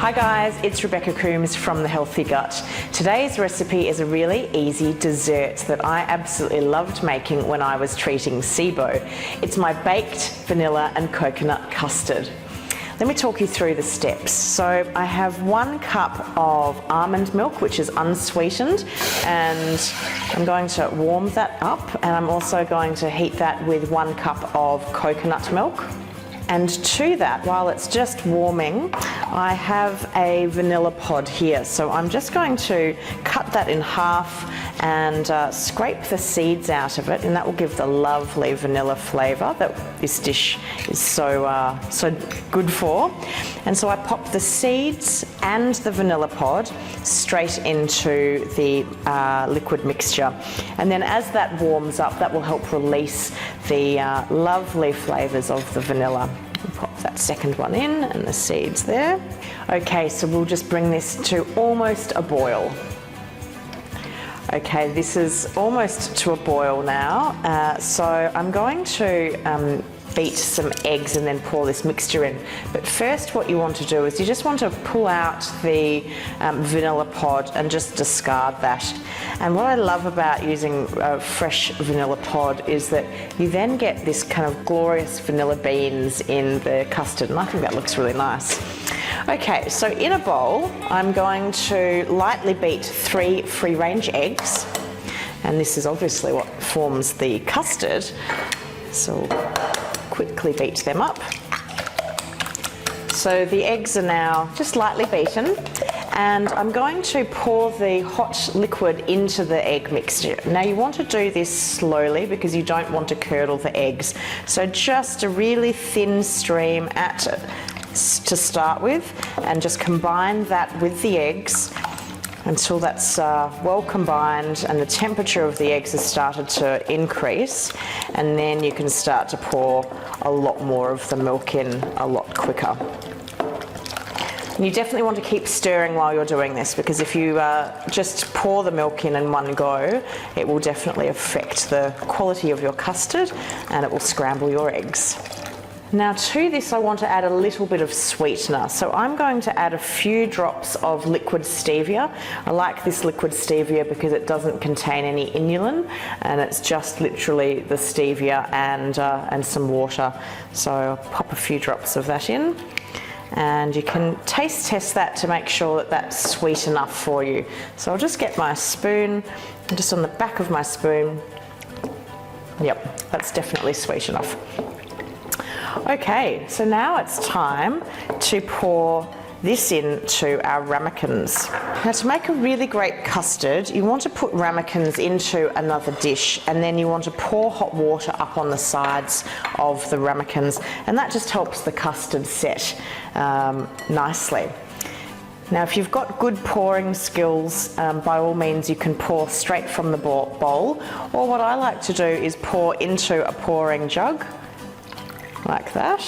Hi guys, it's Rebecca Coomes from The Healthy Gut. Today's recipe is a really easy dessert that I absolutely loved making when I was treating SIBO. It's my baked vanilla and coconut custard. Let me talk you through the steps. So I have 1 cup of almond milk, which is unsweetened, and I'm going to warm that up, and I'm also going to heat that with 1 cup of coconut milk. And to that, while it's just warming, I have a vanilla pod here. So I'm just going to cut that in half and scrape the seeds out of it, and that will give the lovely vanilla flavour that this dish is so good for. And so I pop the seeds and the vanilla pod straight into the liquid mixture. And then as that warms up, that will help release the lovely flavours of the vanilla. We'll pop that second one in and the seeds there. Okay, so we'll just bring this to almost a boil. Okay, this is almost to a boil now, so I'm going to beat some eggs and then pour this mixture in. But first what you want to do is you just want to pull out the vanilla pod and just discard that. And what I love about using fresh vanilla pod is that you then get this kind of glorious vanilla beans in the custard, and I think that looks really nice. Okay, so in a bowl, I'm going to lightly beat 3 free-range eggs, and this is obviously what forms the custard, so quickly beat them up. So the eggs are now just lightly beaten, and I'm going to pour the hot liquid into the egg mixture. Now you want to do this slowly because you don't want to curdle the eggs. So just a really thin stream to start with, and just combine that with the eggs until that's well combined and the temperature of the eggs has started to increase, and then you can start to pour a lot more of the milk in a lot quicker. And you definitely want to keep stirring while you're doing this, because if you just pour the milk in one go, it will definitely affect the quality of your custard and it will scramble your eggs. Now to this I want to add a little bit of sweetener, so I'm going to add a few drops of liquid stevia. I like this liquid stevia because it doesn't contain any inulin, and it's just literally the stevia and some water. So I'll pop a few drops of that in, and you can taste test that to make sure that that's sweet enough for you. So I'll just get my spoon, and just on the back of my spoon, yep, that's definitely sweet enough. Okay, so now it's time to pour this into our ramekins. Now to make a really great custard, you want to put ramekins into another dish, and then you want to pour hot water up on the sides of the ramekins, and that just helps the custard set nicely. Now if you've got good pouring skills, by all means you can pour straight from the bowl, or what I like to do is pour into a pouring jug, like that,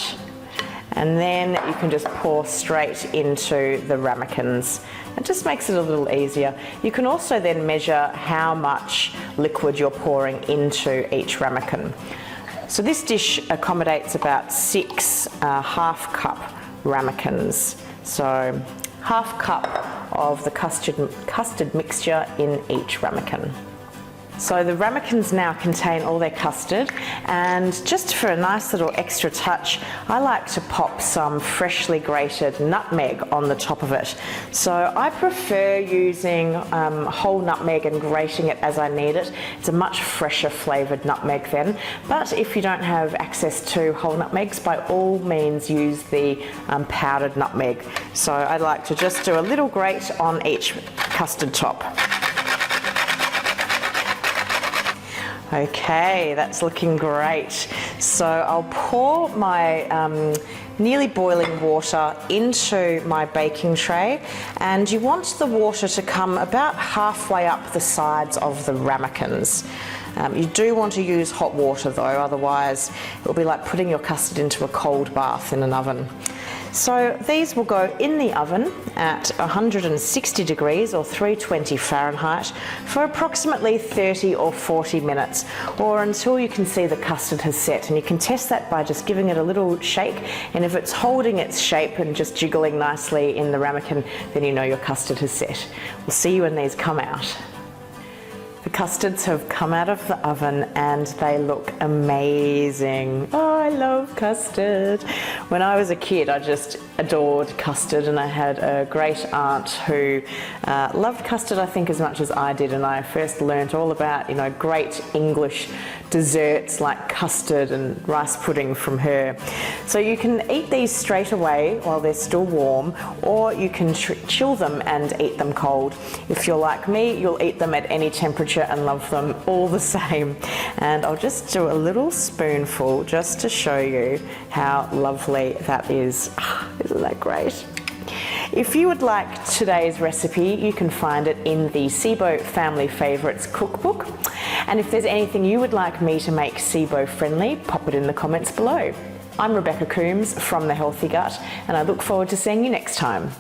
and then you can just pour straight into the ramekins. It just makes it a little easier. You can also then measure how much liquid you're pouring into each ramekin. So this dish accommodates about 6 half-cup ramekins. So half cup of the custard mixture in each ramekin. So the ramekins now contain all their custard, and just for a nice little extra touch, I like to pop some freshly grated nutmeg on the top of it. So I prefer using whole nutmeg and grating it as I need it. It's a much fresher flavoured nutmeg then, but if you don't have access to whole nutmegs, by all means use the powdered nutmeg. So I like to just do a little grate on each custard top. Okay, that's looking great. So I'll pour my nearly boiling water into my baking tray, and you want the water to come about halfway up the sides of the ramekins. You do want to use hot water though, otherwise it will be like putting your custard into a cold bath in an oven. So these will go in the oven at 160 degrees or 320 Fahrenheit for approximately 30 or 40 minutes, or until you can see the custard has set. And you can test that by just giving it a little shake, and if it's holding its shape and just jiggling nicely in the ramekin, then you know your custard has set. We'll see you when these come out. The custards have come out of the oven and they look amazing. Oh, I love custard. When I was a kid, I just adored custard, and I had a great aunt who loved custard, I think, as much as I did, and I first learnt all about, great English desserts like custard and rice pudding from her. So you can eat these straight away while they're still warm, or you can chill them and eat them cold. If you're like me, you'll eat them at any temperature and love them all the same. And I'll just do a little spoonful just to show you how lovely that is. Isn't that great? If you would like today's recipe, you can find it in the SIBO Family Favourites cookbook. And if there's anything you would like me to make SIBO friendly, pop it in the comments below. I'm Rebecca Coomes from The Healthy Gut, and I look forward to seeing you next time.